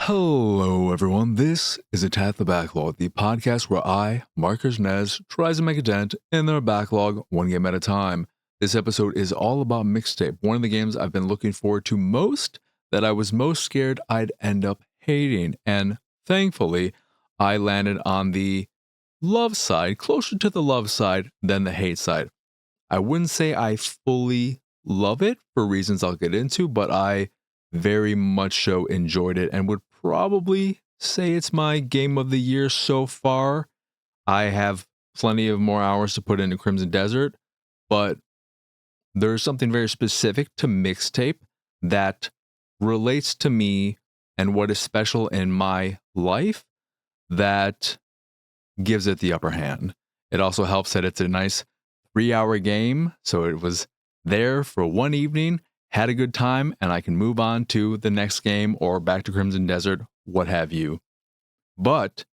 Hello, everyone. This is Attack the Backlog, the podcast where I, Marcus Nez, tries to make a dent in their backlog one game at a time. This episode is all about Mixtape, one of the games I've been looking forward to most, that I was most scared I'd end up hating. And thankfully, I landed on the love side, closer to the love side than the hate side. I wouldn't say I fully love it for reasons I'll get into, but I very much so enjoyed it and would probably say it's my game of the year so far. I have plenty of more hours to put into Crimson Desert, but there's something very specific to Mixtape that relates to me and what is special in my life that gives it the upper hand. It also helps that it's a nice 3-hour game, so it was there for one evening, had a good time, and I can move on to the next game or back to Crimson Desert, what have you. But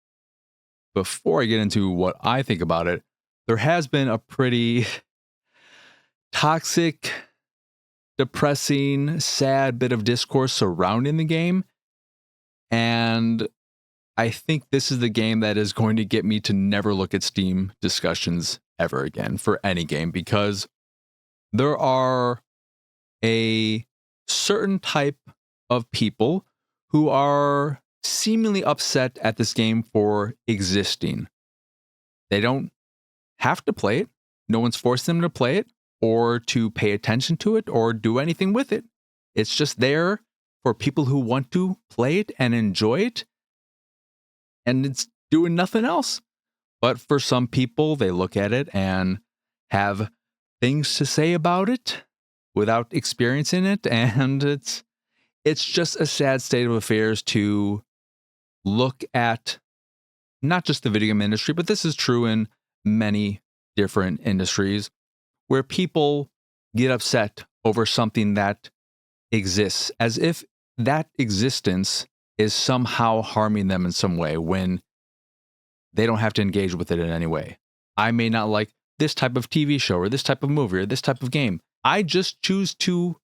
before I get into what I think about it, there has been a pretty toxic, depressing, sad bit of discourse surrounding the game. And I think this is the game that is going to get me to never look at Steam discussions ever again for any game, because there are a certain type of people who are seemingly upset at this game for existing. They don't have to play it. No one's forced them to play it or to pay attention to it or do anything with it. It's just there for people who want to play it and enjoy it. And it's doing nothing else. But for some people, they look at it and have things to say about it without experiencing it, and it's just a sad state of affairs to look at not just the video game industry, but this is true in many different industries, where people get upset over something that exists as if that existence is somehow harming them in some way when they don't have to engage with it in any way. I may not like this type of TV show or this type of movie or this type of game. I just choose to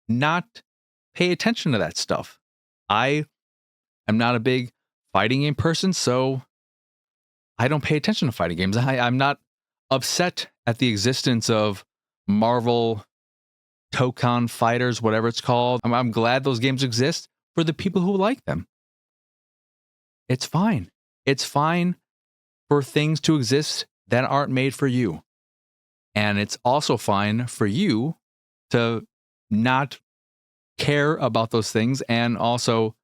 not pay attention to that stuff. I am not a big fighting game person, so I don't pay attention to fighting games. I'm not upset at the existence of Marvel Tokon Fighters, whatever it's called. I'm glad those games exist for the people who like them. It's fine. It's fine for things to exist that aren't made for you. And it's also fine for you to not care about those things and also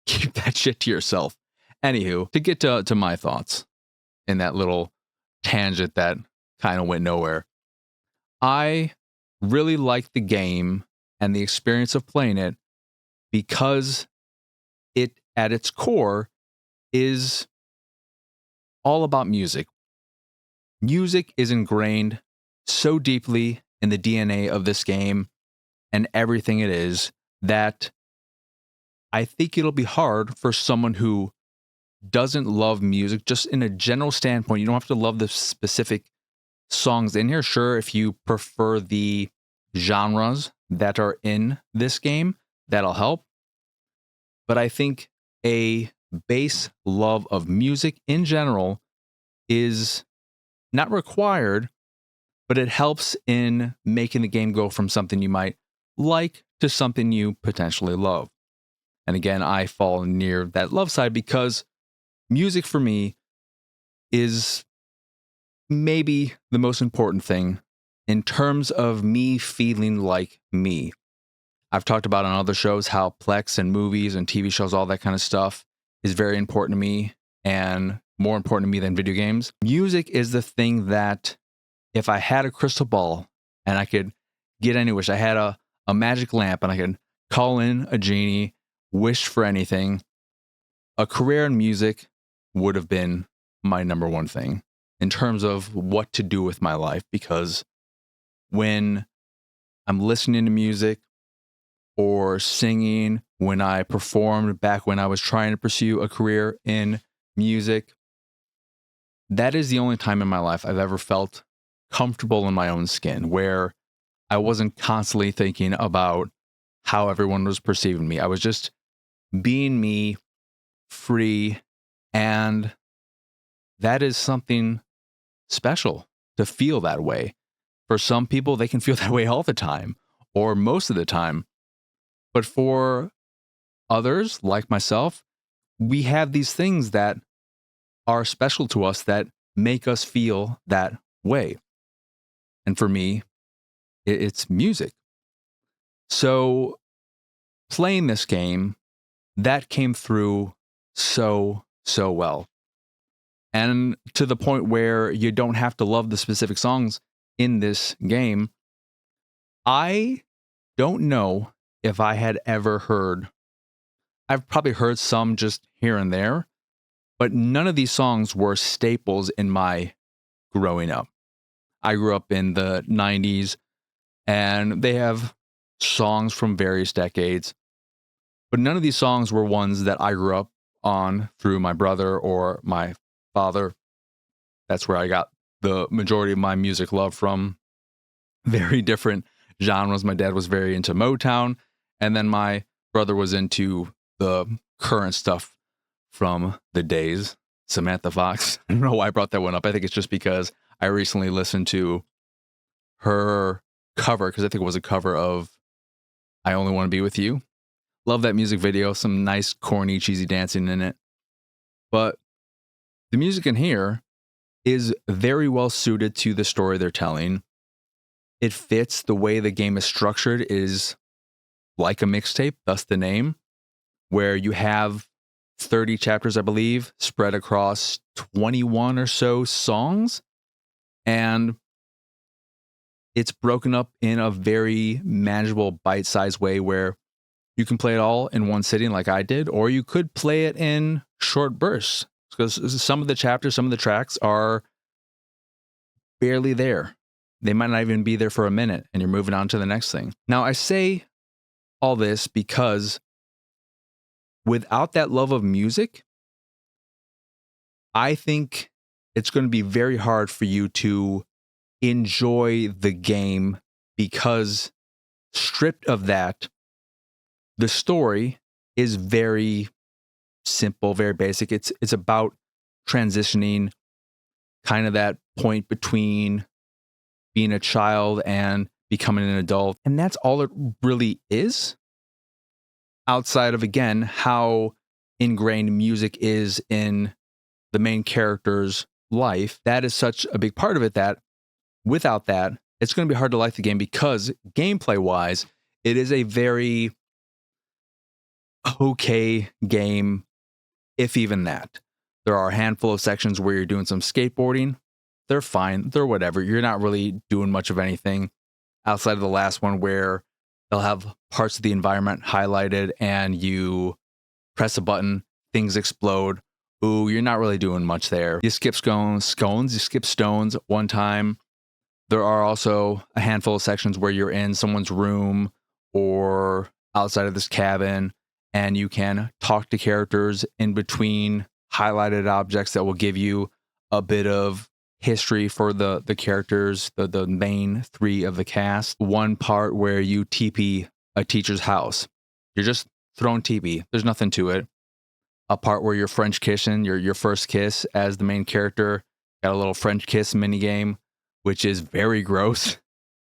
keep that shit to yourself. Anywho, to get to my thoughts in that little tangent that kind of went nowhere. I really liked the game and the experience of playing it because it, at its core, is all about music. Music is ingrained so deeply in the DNA of this game and everything it is that I think it'll be hard for someone who doesn't love music, just in a general standpoint. You don't have to love the specific songs in here. Sure, if you prefer the genres that are in this game, that'll help. But I think a base love of music in general is not required, but it helps in making the game go from something you might like to something you potentially love. And again, I fall near that love side because music for me is maybe the most important thing in terms of me feeling like me. I've talked about on other shows how Plex and movies and TV shows, all that kind of stuff is very important to me and more important to me than video games. Music is the thing that if I had a crystal ball and I could get any wish, I had a magic lamp and I could call in a genie, wish for anything, a career in music would have been my number one thing in terms of what to do with my life. Because when I'm listening to music or singing, when I performed back when I was trying to pursue a career in music, that is the only time in my life I've ever felt comfortable in my own skin, where I wasn't constantly thinking about how everyone was perceiving me. I was just being me free, and that is something special to feel that way. For some people, they can feel that way all the time or most of the time. But for others, like myself, we have these things that are special to us that make us feel that way. And for me, it's music. So playing this game, that came through so well. And to the point where you don't have to love the specific songs in this game. I don't know if I had ever heard, I've probably heard some just here and there, but none of these songs were staples in my growing up. I grew up in the 90s, and they have songs from various decades, but none of these songs were ones that I grew up on through my brother or my father. That's where I got the majority of my music love from. Very different genres. My dad was very into Motown, and then my brother was into the current stuff from the days. Samantha Fox. I don't know why I brought that one up. I think it's just because I recently listened to her cover, because I think it was a cover of I Only Want to Be With You. Love that music video. Some nice, corny, cheesy dancing in it. But the music in here is very well suited to the story they're telling. It fits the way the game is structured, is like a mixtape, thus the name, where you have 30 chapters, I believe, spread across 21 or so songs. And it's broken up in a very manageable, bite-sized way where you can play it all in one sitting like I did, or you could play it in short bursts, because some of the chapters, some of the tracks are barely there. They might not even be there for a minute, and you're moving on to the next thing. Now, I say all this because without that love of music, I think it's going to be very hard for you to enjoy the game, because stripped of that, the story is very simple, very basic. It's about transitioning, kind of that point between being a child and becoming an adult. And that's all it really is. Outside of, again, how ingrained music is in the main character's life, that is such a big part of it that without that, it's going to be hard to like the game, because gameplay wise, it is a very okay game, if even that. There are a handful of sections where you're doing some skateboarding. They're fine. They're whatever. You're not really doing much of anything outside of the last one where they'll have parts of the environment highlighted and you press a button, things explode. Ooh, you're not really doing much there. You skip scones, you skip stones one time. There are also a handful of sections where you're in someone's room or outside of this cabin, and you can talk to characters in between highlighted objects that will give you a bit of history for the characters, the main three of the cast. One part where you TP a teacher's house. You're just throwing TP. There's nothing to it. A part where you're French kissing, your first kiss as the main character. Got a little French kiss mini game, which is very gross.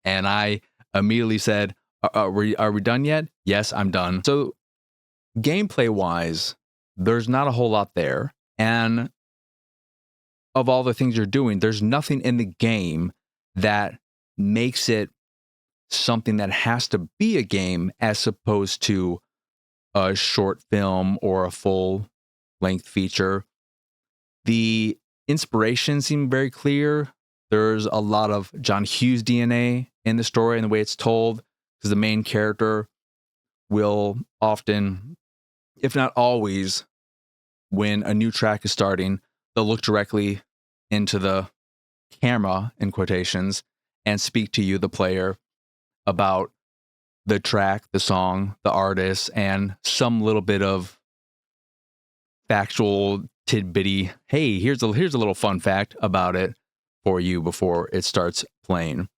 And I immediately said, are we done yet? Yes, I'm done. So gameplay wise, there's not a whole lot there. And of all the things you're doing, there's nothing in the game that makes it something that has to be a game as opposed to a short film or a full length feature. The inspiration seemed very clear. There's a lot of John Hughes DNA in the story and the way it's told, because the main character will often, if not always, when a new track is starting, they'll look directly into the camera, in quotations, and speak to you, the player, about the track, the song, the artist, and some little bit of factual tidbitty, hey, here's a little fun fact about it for you before it starts playing,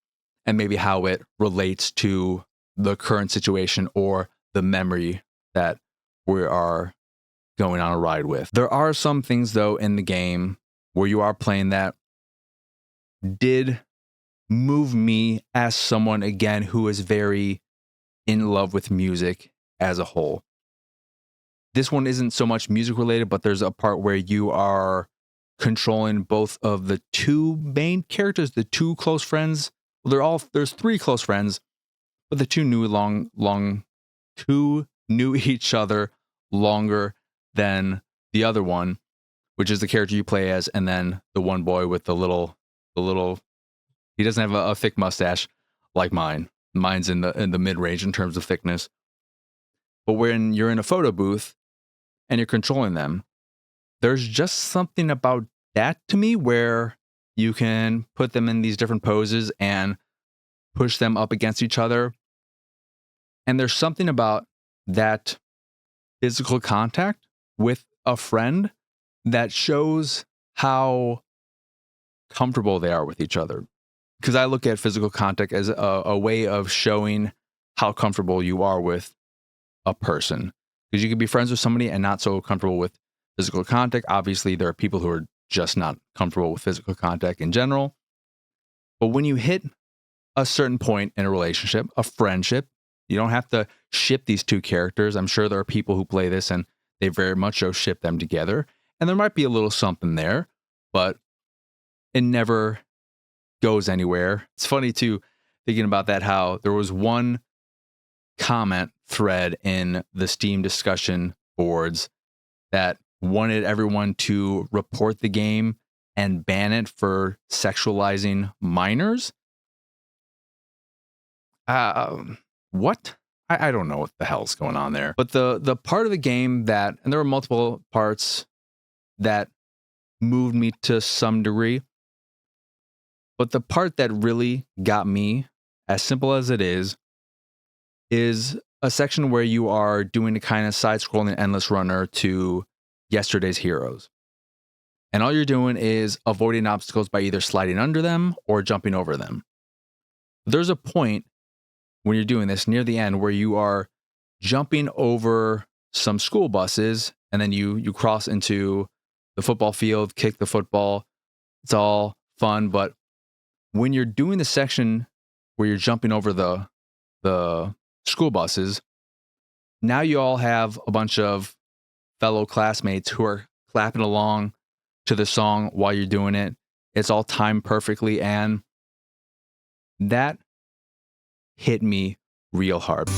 and maybe how it relates to the current situation or the memory that we are going on a ride with. There are some things, though, in the game where you are playing that did move me as someone, again, who is very in love with music as a whole. This one isn't so much music related, but there's a part where you are controlling both of the two main characters, the two close friends. Well, there's three close friends, but the two knew each other longer than the other one, which is the character you play as, and then the one boy with the little. He doesn't have a thick mustache like mine. Mine's in the mid range in terms of thickness. But when you're in a photo booth and you're controlling them, there's just something about that to me where you can put them in these different poses and push them up against each other. And there's something about that physical contact with a friend that shows how comfortable they are with each other. Because I look at physical contact as a way of showing how comfortable you are with a person. Because you can be friends with somebody and not so comfortable with physical contact. Obviously, there are people who are just not comfortable with physical contact in general. But when you hit a certain point in a relationship, a friendship, you don't have to ship these two characters. I'm sure there are people who play this and they very much so ship them together. And there might be a little something there, but it never goes anywhere. It's funny too, thinking about that, how there was one comment thread in the Steam discussion boards that wanted everyone to report the game and ban it for sexualizing minors. What? I don't know what the hell's going on there. But the part of the game that, and there were multiple parts that moved me to some degree, but the part that really got me, as simple as it is a section where you are doing a kind of side-scrolling endless runner to yesterday's heroes. And all you're doing is avoiding obstacles by either sliding under them or jumping over them. There's a point when you're doing this near the end where you are jumping over some school buses and then you cross into the football field, kick the football. It's all fun, but when you're doing the section where you're jumping over the school buses, now you all have a bunch of fellow classmates who are clapping along to the song while you're doing it. It's all timed perfectly, and that hit me real hard.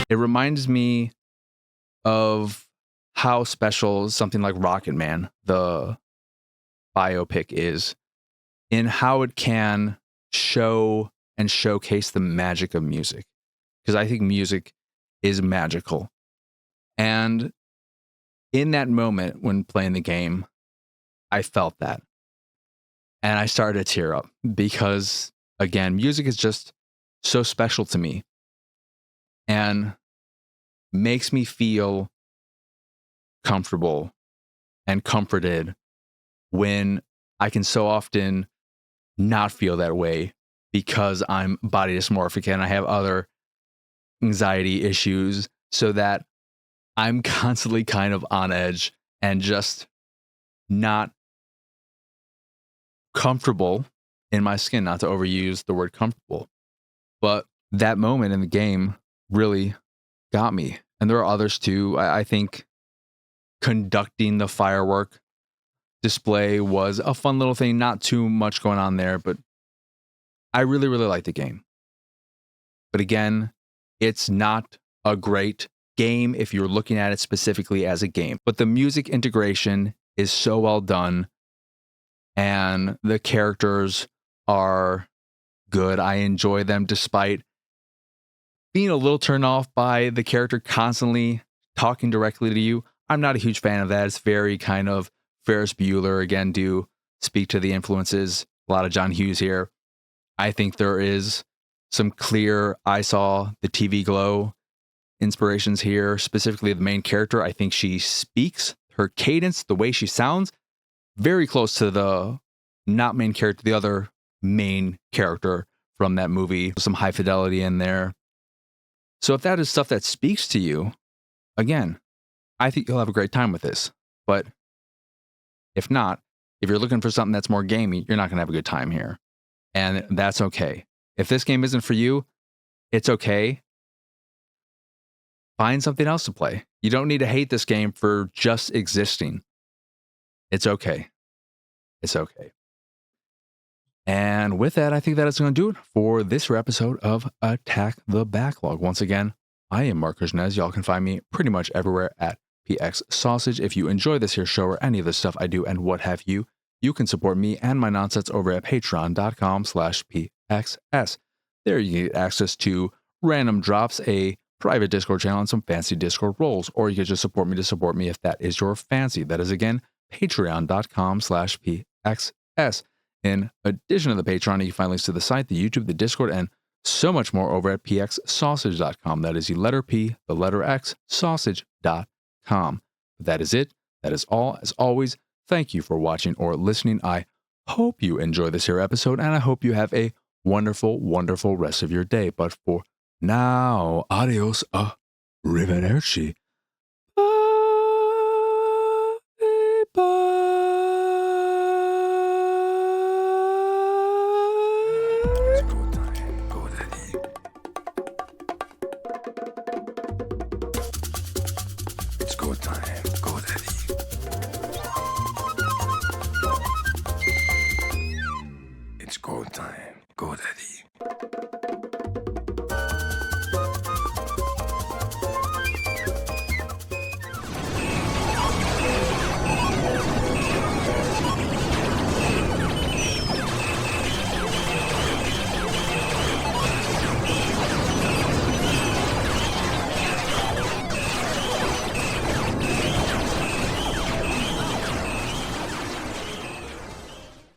It reminds me of how special something like Rocket Man, the biopic, is, in how it can show and showcase the magic of music. Because I think music is magical. And in that moment when playing the game, I felt that. And I started to tear up because, again, music is just so special to me and makes me feel comfortable and comforted when I can so often not feel that way because I'm body dysmorphic and I have other anxiety issues, so that I'm constantly kind of on edge and just not comfortable in my skin, not to overuse the word comfortable. But that moment in the game really got me. And there are others too. I think conducting the firework display was a fun little thing. Not too much going on there, but I really, really like the game. But again, it's not a great game if you're looking at it specifically as a game. But the music integration is so well done, and the characters are good. I enjoy them despite being a little turned off by the character constantly talking directly to you. I'm not a huge fan of that. It's very kind of Ferris Bueller, again, do speak to the influences. A lot of John Hughes here. I think there is some clear I Saw the TV Glow inspirations here, specifically the main character. I think she speaks, her cadence, the way she sounds, very close to the not main character, the other main character from that movie. Some high fidelity in there. So if that is stuff that speaks to you, again, I think you'll have a great time with this. But if not, if you're looking for something that's more gamey, you're not going to have a good time here. And that's okay. If this game isn't for you, it's okay. Find something else to play. You don't need to hate this game for just existing. It's okay. It's okay. And with that, I think that is going to do it for this episode of Attack the Backlog. Once again, I am Mark Krishnez. Y'all can find me pretty much everywhere at PX Sausage. If you enjoy this here show or any of the stuff I do and what have you, you can support me and my nonsense over at patreon.com/PXS. There you get access to random drops, a private Discord channel, and some fancy Discord roles. Or you can just support me if that is your fancy. That is, again, patreon.com/PXS. In addition to the Patreon, you can find links to the site, the YouTube, the Discord, and so much more over at pxsausage.com. That is the letter P, the letter X, sausage.com. That is it. That is all. As always, thank you for watching or listening. I hope you enjoy this here episode, and I hope you have a wonderful, wonderful rest of your day. But for now, adios, arrivederci. Bye. It's go time, go daddy. It's go time.